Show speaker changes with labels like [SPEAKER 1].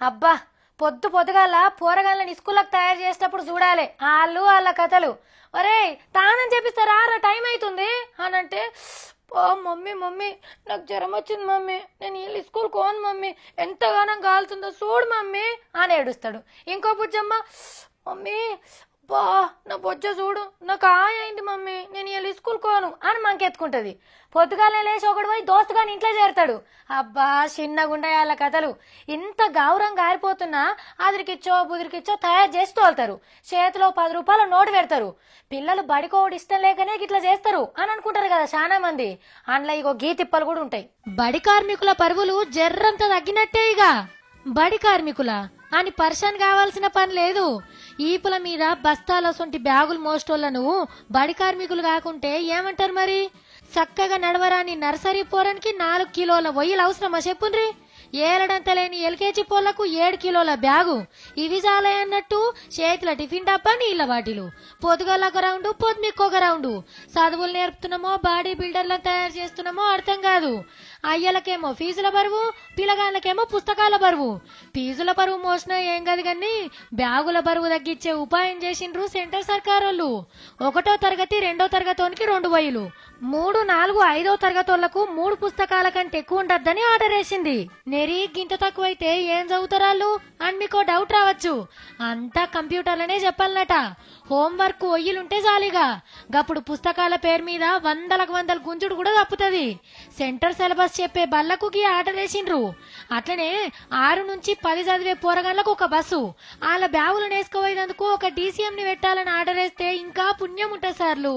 [SPEAKER 1] అబ్బా పొద్దు పొద్దుగాల పోరగాళ్ళని స్కూళ్ళకి తయారు చేసేటప్పుడు చూడాలి వాళ్ళు వాళ్ళ కథలు. ఒరే తానం చేపిస్తారా రా టైం అవుతుంది అని అంటే, ఓ మమ్మీ మమ్మీ నాకు జ్వరం వచ్చింది మమ్మీ, నేను వీళ్ళు స్కూల్ కోను మమ్మీ, ఎంతగానో కాలుతుందో చూడు మమ్మీ అని ఏడుస్తాడు. ఇంకో బుజ్జమ్మ, మమ్మీ బా నా బొజ్జ చూడు నాకు అయింది మమ్మీ, నేను వీళ్ళు స్కూల్ కోను అని మంకెత్తుకుంటది. పొద్దుగాలే లేచి ఒకడు పోయి దోస్తుగాని ఇంట్లో చేరతాడు. అబ్బా చిన్నగుండే వాళ్ళ కథలు. ఇంత గౌరవంగా ఆరిపోతున్నా అదిరికిచ్చో బుదిరికిచ్చో తయారు చేసి తోలుతారు. చేతిలో 10 రూపాయల నోటు పెడతారు. పిల్లలు బడికోడు ఇష్టం లేకనే ఇట్లా చేస్తారు అని అనుకుంటారు కదా చాలా మంది. అందులో ఇగో గీతిప్పలు కూడా ఉంటాయి. బడి కార్మికుల పరువులు జర్రంత తగ్గినట్టే. ఇక బడి కార్మికుల అని పర్షన్ కావాల్సిన పని లేదు. ఈపుల మీద బస్తాల సొంటి బ్యాగులు మోస్టోళ్లను బడి కార్మికులు కాకుంటే ఏమంటారు మరి? చక్కగా నడవరాని నర్సరీ పోరానికి 4 కిలోల వొయ్యిలు అవసరమా చెప్పుండ్రి? ఏలడంత లేని ఎల్కేజీ పోళ్లకు 7 కిలోల బ్యాగు. ఇవి చాలే అన్నట్టు చేతుల టిఫిన్ డబ్బా నీళ్ల బాటిలు. పొద్దుగల ఒక రౌండు పొద్దుమిక్కొక రౌండు. చదువులు నేర్పుతున్నామో బాడీ బిల్డర్లను తయారు చేస్తున్నామో అర్థం కాదు. అయ్యలకేమో ఫీజుల బరువు, పిల్లగాళ్ళకేమో పుస్తకాల బరువు. ఫీజుల బరువు మోసినా ఏం కాదు కానీ బ్యాగుల బరువు తగ్గించే ఉపాయం చేసిండ్రు సెంటర్ సర్కారోళ్ళు. 1వ తరగతి 2వ తరగతికి 2 వొయ్యిలు, 3, 4, 5వ తరగతోళ్లకు 3 పుస్తకాల కంటే ఎక్కువ ఉండద్దని ఆర్డర్ వేసింది. నెరీ గింత తక్కువైతే ఏం చదువుతారాళ్ళు అని మీకో డౌట్ రావచ్చు. అంతా కంప్యూటర్లనే చెప్పాలన్నట. హోంవర్క్ వొయ్యిలుంటే చాలిగా గప్పుడు పుస్తకాల పేరు మీద 100 గుంజుడు కూడా తప్పుతుంది. సెంటర్ సిలబస్ చెప్పే బళ్లకు ఆర్డర్ వేసిండ్రు. అట్లనే 6 నుంచి 10 చదివే పోరగాళ్లకు ఒక బస్సు, వాళ్ళ బ్యాగులు నేసుకుపోయేందుకు ఒక DCM ని పెట్టాలని ఆర్డర్ వేస్తే ఇంకా పుణ్యం ఉంటుంది సార్లు.